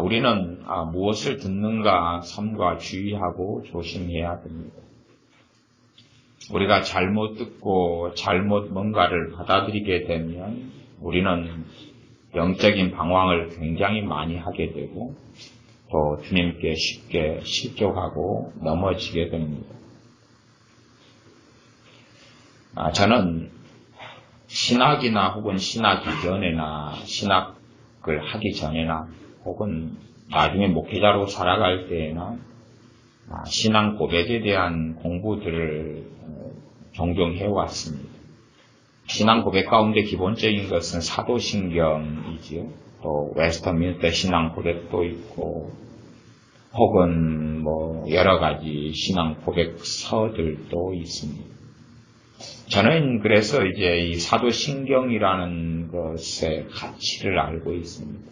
우리는 무엇을 듣는가 삼가 주의하고 조심해야 됩니다. 우리가 잘못 듣고 잘못 뭔가를 받아들이게 되면 우리는 영적인 방황을 굉장히 많이 하게 되고 또 주님께 쉽게 실족하고 넘어지게 됩니다. 저는 신학이나 혹은 신학 이전에나 신학을 하기 전에나 혹은 나중에 목회자로 살아갈 때에나 신앙 고백에 대한 공부들을 종종 해왔습니다. 신앙 고백 가운데 기본적인 것은 사도신경이지요. 또 웨스터민스터 신앙 고백도 있고 혹은 여러 가지 신앙 고백서들도 있습니다. 저는 그래서 이제 이 사도신경이라는 것의 가치를 알고 있습니다.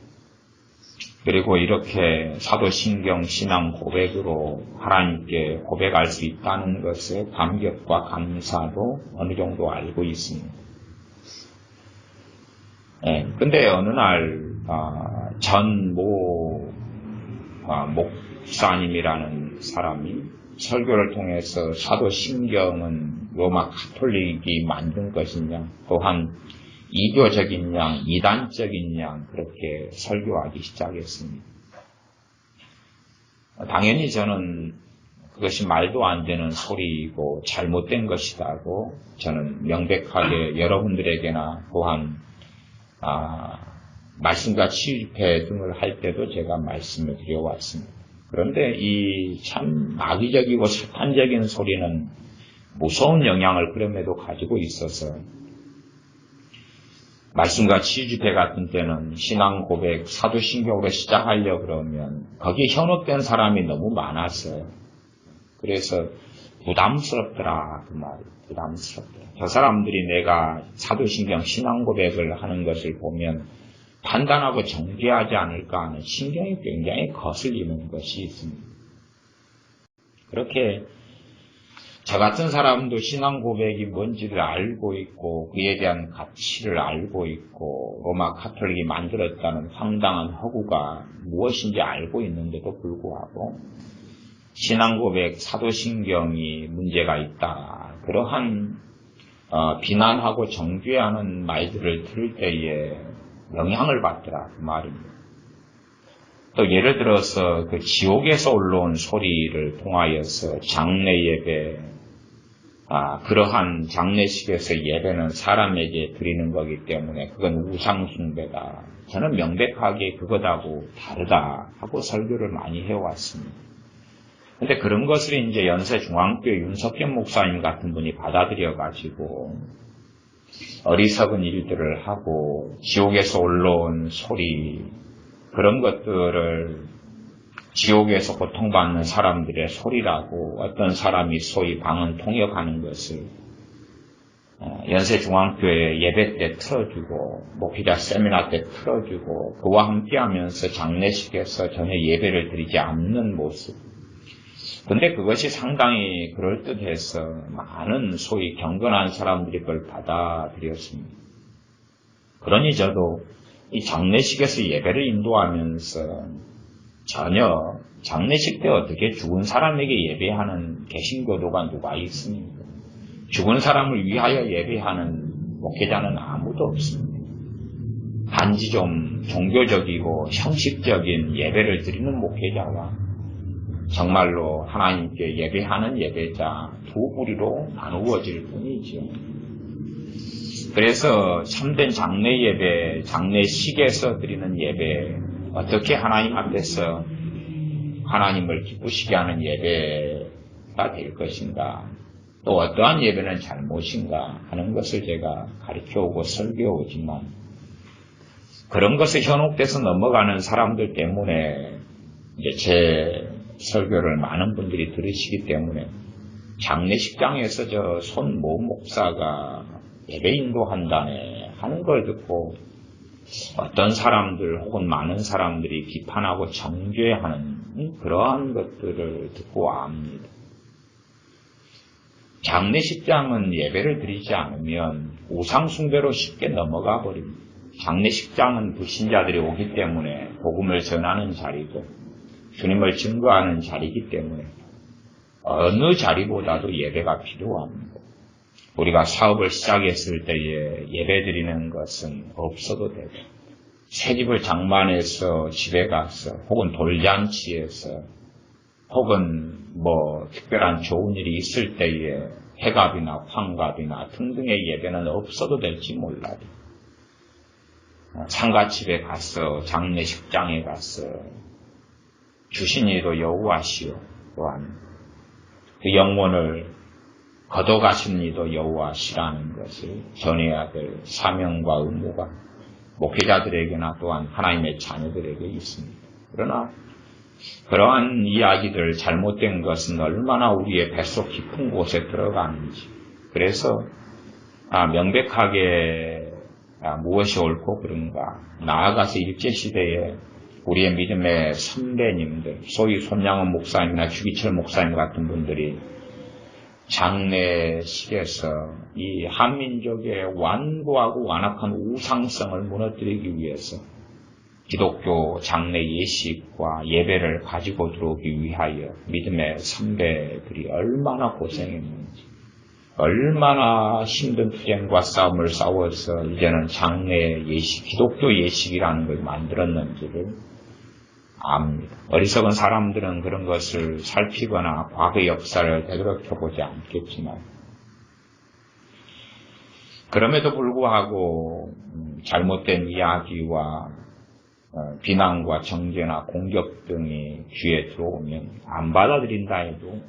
그리고 이렇게 사도신경 신앙 고백으로 하나님께 고백할 수 있다는 것에 감격과 감사도 어느 정도 알고 있습니다. 근데 어느 날 전 목사님이라는 사람이 설교를 통해서 사도신경은 로마 가톨릭이 만든 것이냐, 또한 이교적인 양, 이단적인 양 그렇게 설교하기 시작했습니다. 당연히 저는 그것이 말도 안 되는 소리이고 잘못된 것이라고 저는 명백하게 여러분들에게나 또한 말씀과 치유집회 등을 할 때도 제가 말씀을 드려왔습니다. 그런데 이 참 마귀적이고 사탄적인 소리는 무서운 영향을 그럼에도 가지고 있어서 말씀과 치유집회 같은 때는 신앙 고백, 사도신경으로 시작하려고 그러면 거기에 현혹된 사람이 너무 많았어요. 그래서 부담스럽더라 그 말이 부담스럽더라. 저 사람들이 내가 사도신경 신앙 고백을 하는 것을 보면 판단하고 정죄하지 않을까 하는 신경이 굉장히 거슬리는 것이 있습니다. 그렇게 저 같은 사람도 신앙 고백이 뭔지를 알고 있고 그에 대한 가치를 알고 있고 로마 가톨릭이 만들었다는 황당한 허구가 무엇인지 알고 있는데도 불구하고 신앙 고백, 사도신경이 문제가 있다. 그러한 비난하고 정죄하는 말들을 들을 때에 영향을 받더라 그 말입니다. 또 예를 들어서 그 지옥에서 올라온 소리를 통하여서 장례 예배, 그러한 장례식에서 예배는 사람에게 드리는 거기 때문에 그건 우상숭배다. 저는 명백하게 그것하고 다르다 하고 설교를 많이 해왔습니다. 근데 그런 것을 이제 연세중앙교회 윤석현 목사님 같은 분이 받아들여가지고 어리석은 일들을 하고 지옥에서 올라온 소리, 그런 것들을 지옥에서 고통받는 사람들의 소리라고 어떤 사람이 소위 방언 통역하는 것을 연세중앙교회 예배 때 틀어주고 목회자 세미나 때 틀어주고 그와 함께하면서 장례식에서 전혀 예배를 드리지 않는 모습. 근데 그것이 상당히 그럴듯해서 많은 소위 경건한 사람들이 그걸 받아들였습니다. 그러니 저도 이 장례식에서 예배를 인도하면서 전혀 장례식 때 어떻게 죽은 사람에게 예배하는 개신교도가 누가 있습니까? 죽은 사람을 위하여 예배하는 목회자는 아무도 없습니다. 단지 좀 종교적이고 형식적인 예배를 드리는 목회자와 정말로 하나님께 예배하는 예배자 두 부류로 나누어질 뿐이죠. 그래서 참된 장례 예배, 장례식에서 드리는 예배, 어떻게 하나님 앞에서 하나님을 기쁘시게 하는 예배가 될 것인가, 또 어떠한 예배는 잘못인가 하는 것을 제가 가르쳐오고 설교오지만 그런 것에 현혹돼서 넘어가는 사람들 때문에 이제 제 설교를 많은 분들이 들으시기 때문에 장례식장에서 저 손모 목사가 예배 인도한다네 하는 걸 듣고 어떤 사람들 혹은 많은 사람들이 비판하고 정죄하는 그러한 것들을 듣고 압니다. 장례식장은 예배를 드리지 않으면 우상숭배로 쉽게 넘어가 버립니다. 장례식장은 불신자들이 오기 때문에 복음을 전하는 자리고 주님을 증거하는 자리이기 때문에 어느 자리보다도 예배가 필요합니다. 우리가 사업을 시작했을 때에 예배드리는 것은 없어도 되고 새집을 장만해서 집에 가서 혹은 돌잔치에서 혹은 특별한 좋은 일이 있을 때에 해갑이나 환갑이나 등등의 예배는 없어도 될지 몰라도 상가집에 가서 장례식장에 가서 주신 이도 여호와시요 또한 그 영혼을 거둬가신 이도 여호와시라는 것을 전해야 될 사명과 의무가 목회자들에게나 또한 하나님의 자녀들에게 있습니다. 그러나 그러한 이야기들 잘못된 것은 얼마나 우리의 뱃속 깊은 곳에 들어가는지 그래서 명백하게 무엇이 옳고 그른가 나아가서 일제시대에 우리의 믿음의 선배님들 소위 손양원 목사님이나 주기철 목사님 같은 분들이 장례식에서 이 한민족의 완고하고 완악한 우상성을 무너뜨리기 위해서 기독교 장례 예식과 예배를 가지고 들어오기 위하여 믿음의 선배들이 얼마나 고생했는지 얼마나 힘든 투쟁과 싸움을 싸워서 이제는 장례 예식, 기독교 예식이라는 걸 만들었는지를 압니다. 어리석은 사람들은 그런 것을 살피거나 과거 역사를 되돌아보지 않겠지만 그럼에도 불구하고 잘못된 이야기와 비난과 정죄나 공격 등이 귀에 들어오면 안 받아들인다 해도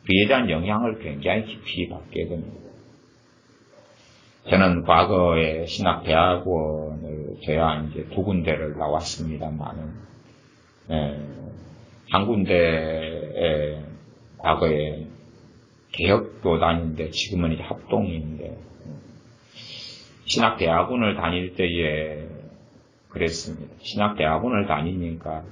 그에 대한 영향을 굉장히 깊이 받게 됩니다. 저는 과거에 신학대학원을 저야 이제 2군데를 나왔습니다만은 한 군데에 과거에 개혁교단인데 지금은 이제 합동인데 신학대학원을 다닐 때에 그랬습니다. 신학대학원을 다니니까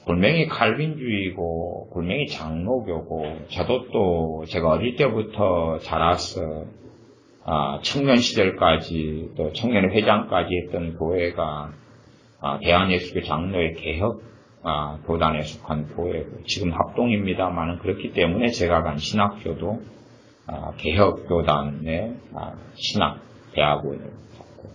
골명이 칼빈주의고 골명이 장로교고 저도 또 제가 어릴 때부터 자라서 청년 시절까지 또 청년 회장까지 했던 교회가 대한예수교 장로의 개혁 교단에 속한 교회고 지금 합동입니다만은 그렇기 때문에 제가 간 신학교도 개혁교단의 신학대학원을 갔고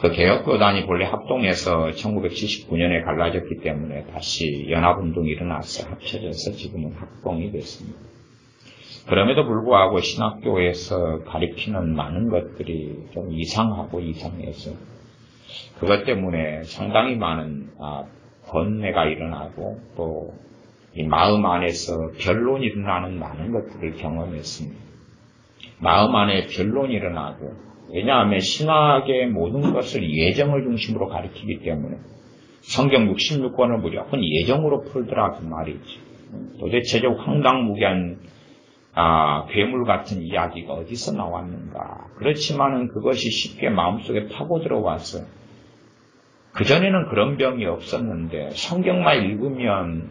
그 개혁교단이 본래 합동해서 1979년에 갈라졌기 때문에 다시 연합운동이 일어나서 합쳐져서 지금은 합동이 됐습니다. 그럼에도 불구하고 신학교에서 가리키는 많은 것들이 좀 이상하고 이상해서 그것 때문에 상당히 많은 번뇌가 일어나고 또 이 마음 안에서 변론이 일어나는 많은 것들을 경험했습니다. 마음 안에 변론이 일어나고 왜냐하면 신학의 모든 것을 예정을 중심으로 가리키기 때문에 성경 66권을 무조건 예정으로 풀더라 그 말이지. 도대체 저 황당무계한 괴물 같은 이야기가 어디서 나왔는가. 그렇지만은 그것이 쉽게 마음속에 파고 들어와서 그전에는 그런 병이 없었는데 성경만 읽으면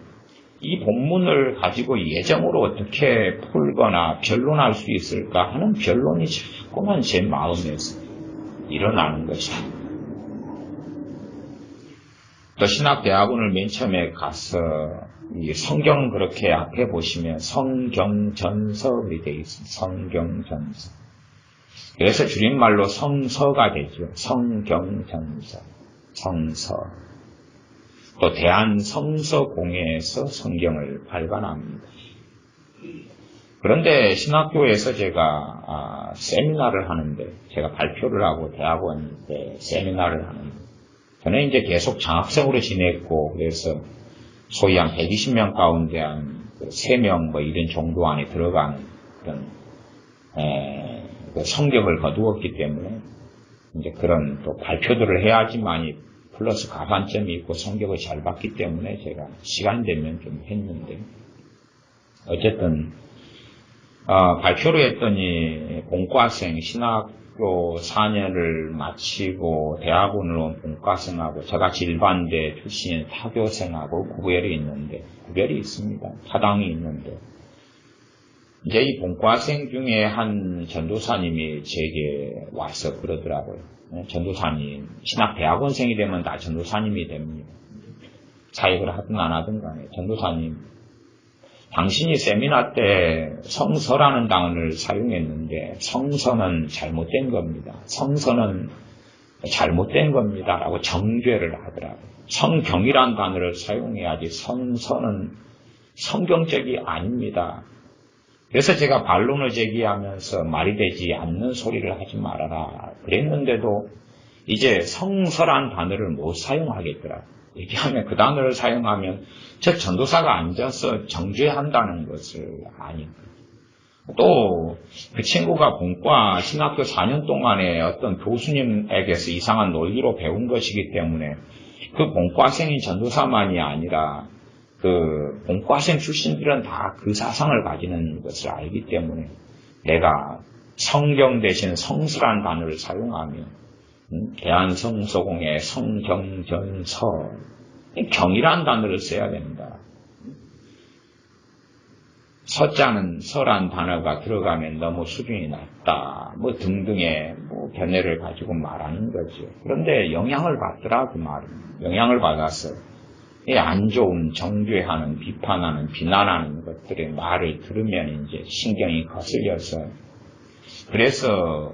이 본문을 가지고 예정으로 어떻게 풀거나 변론할 수 있을까 하는 변론이 자꾸만 제 마음에서 일어나는 것입니다. 또 신학대학원을 맨 처음에 가서 이 성경 그렇게 앞에 보시면 성경전서이 되어 있습니다. 성경전서. 그래서 줄임말로 성서가 되죠. 성경전서. 성서. 또 대한성서공회에서 성경을 발간합니다. 그런데 신학교에서 제가 세미나를 하는데 제가 발표를 하고 대학원 때 세미나를 하는데 저는 이제 계속 장학생으로 지냈고 그래서 소위 한 120명 가운데 한 3명 이런 정도 안에 들어가는 그런 성적을 거두었기 때문에 이제 그런 또 발표들을 해야지만이 플러스 가산점이 있고 성격을 잘 받기 때문에 제가 시간 되면 좀 했는데 어쨌든 발표를 했더니 본과생 신학교 4년을 마치고 대학원을 온 본과생하고 저같이 일반대 출신인 타교생하고 구별이 있는데 구별이 있습니다. 타당이 있는데 이제 이 본과생 중에 한 전도사님이 제게 와서 그러더라고요. 전도사님, 신학대학원생이 되면 다 전도사님이 됩니다. 사역을 하든 안 하든 간에. 전도사님, 당신이 세미나 때 성서라는 단어를 사용했는데 성서는 잘못된 겁니다. 성서는 잘못된 겁니다. 라고 정죄를 하더라고요. 성경이란 단어를 사용해야지 성서는 성경적이 아닙니다. 그래서 제가 반론을 제기하면서 말이 되지 않는 소리를 하지 말아라 그랬는데도 이제 성서란 단어를 못 사용하겠더라고요. 얘기하면 그 단어를 사용하면 저 전도사가 앉아서 정죄한다는 것을 아니까. 또 그 친구가 본과 신학교 4년 동안에 어떤 교수님에게서 이상한 논리로 배운 것이기 때문에 그 본과생인 전도사만이 아니라 그 본과생 출신들은 다 그 사상을 가지는 것을 알기 때문에 내가 성경 대신 성수란 단어를 사용하며 대한성서공의 성경전서 경이란 단어를 써야 된다. 서자는 서란 단어가 들어가면 너무 수준이 낮다. 뭐 등등의 견해를 가지고 말하는 거죠. 그런데 영향을 받더라 그 말은. 영향을 받아서 이 안 좋은 정죄하는, 비판하는, 비난하는 것들의 말을 들으면 이제 신경이 거슬려서 그래서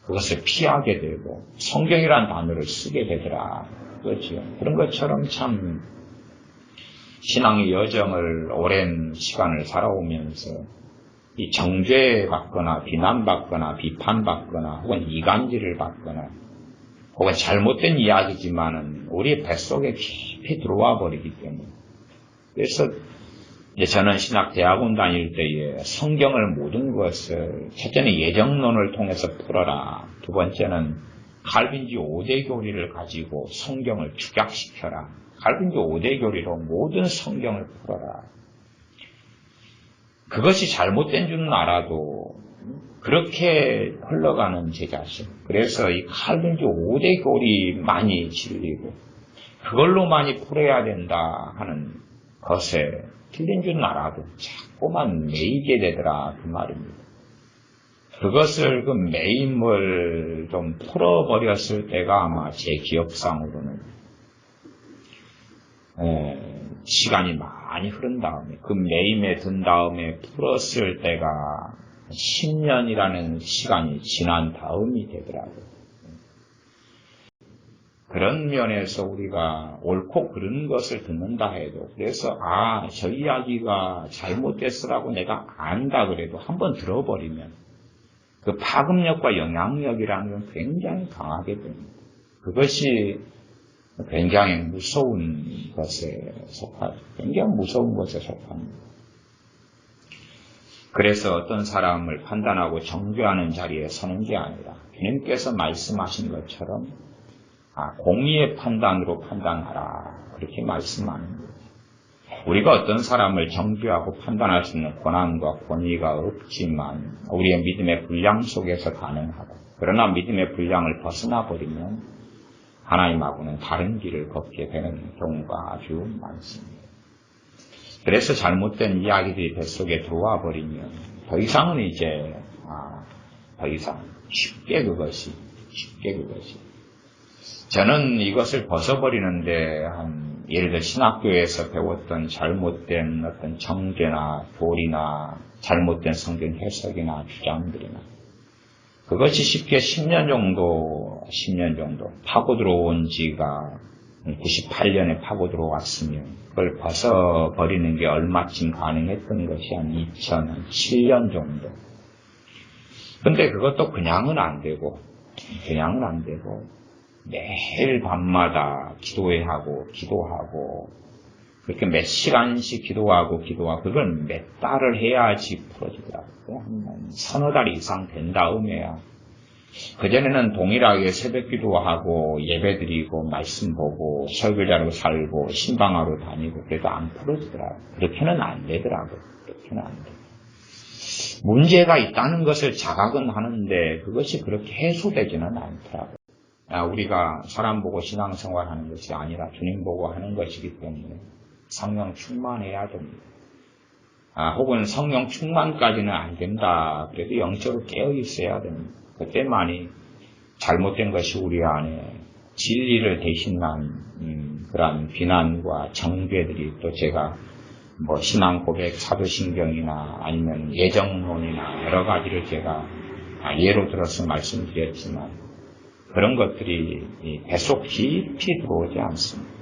그것을 피하게 되고 성경이란 단어를 쓰게 되더라. 그렇죠. 그런 것처럼 참 신앙의 여정을 오랜 시간을 살아오면서 이 정죄받거나 비난받거나 비판받거나 혹은 이간질을 받거나 혹은 잘못된 이야기지만은 우리 뱃속에 깊이 들어와 버리기 때문에 그래서 이제 저는 신학대학원 다닐 때에 성경을 모든 것을 첫째는 예정론을 통해서 풀어라. 두 번째는 칼빈주 5대 교리를 가지고 성경을 축약시켜라. 칼빈주 5대 교리로 모든 성경을 풀어라. 그것이 잘못된 줄은 알아도 그렇게 흘러가는 제 자신. 그래서 이 칼빈주 5대 교리만이 진리고 그걸로만이 풀어야 된다 하는 것에 틀린 줄은 알아도 자꾸만 매이게 되더라 그 말입니다. 그것을 그 매임을 좀 풀어버렸을 때가 아마 제 기억상으로는 시간이 많이 흐른 다음에 그 매임에 든 다음에 풀었을 때가 10년이라는 시간이 지난 다음이 되더라고요. 그런 면에서 우리가 옳고 그른 것을 듣는다 해도 그래서 저 이야기가 잘못됐으라고 내가 안다 그래도 한번 들어버리면 그 파급력과 영향력이라는 건 굉장히 강하게 됩니다. 그것이 굉장히 무서운 것에 속하죠. 굉장히 무서운 것에 속합니다. 그래서 어떤 사람을 판단하고 정죄하는 자리에 서는 게 아니라 주님께서 말씀하신 것처럼 공의의 판단으로 판단하라. 그렇게 말씀하는 거예요. 우리가 어떤 사람을 정죄하고 판단할 수 있는 권한과 권위가 없지만 우리의 믿음의 분량 속에서 가능하다. 그러나 믿음의 분량을 벗어나 버리면 하나님하고는 다른 길을 걷게 되는 경우가 아주 많습니다. 그래서 잘못된 이야기들이 뱃속에 들어와 버리면 더 이상은 이제 더 이상 쉽게 그것이 저는 이것을 벗어버리는데 예를 들어 신학교에서 배웠던 잘못된 어떤 정죄나 교리나 잘못된 성경 해석이나 주장들이나 그것이 쉽게 10년 정도 파고 들어온 지가 98년에 파고 들어왔으면 그걸 벗어버리는 게 얼마쯤 가능했던 것이 한 2007년 정도. 근데 그것도 그냥은 안 되고 매일 밤마다 기도하고 그렇게 몇 시간씩 기도하고 그걸 몇 달을 해야지 풀어지더라고요. 한 서너 달 이상 된 다음에야. 그전에는 동일하게 새벽 기도하고 예배드리고 말씀 보고 설교자로 살고 신방하러 다니고 그래도 안 풀어지더라고요. 그렇게는 안 되더라고요. 문제가 있다는 것을 자각은 하는데 그것이 그렇게 해소되지는 않더라고요. 우리가 사람 보고 신앙생활하는 것이 아니라 주님 보고 하는 것이기 때문에 성령 충만해야 됩니다. 혹은 성령 충만까지는 안 된다. 그래도 영적으로 깨어 있어야 됩니다. 그때만이 잘못된 것이 우리 안에 진리를 대신한 그러한 비난과 정죄들이 또 제가 신앙 고백 사도신경이나 아니면 예정론이나 여러 가지를 제가 예로 들어서 말씀드렸지만 그런 것들이 뱃속 깊이 들어오지 않습니다.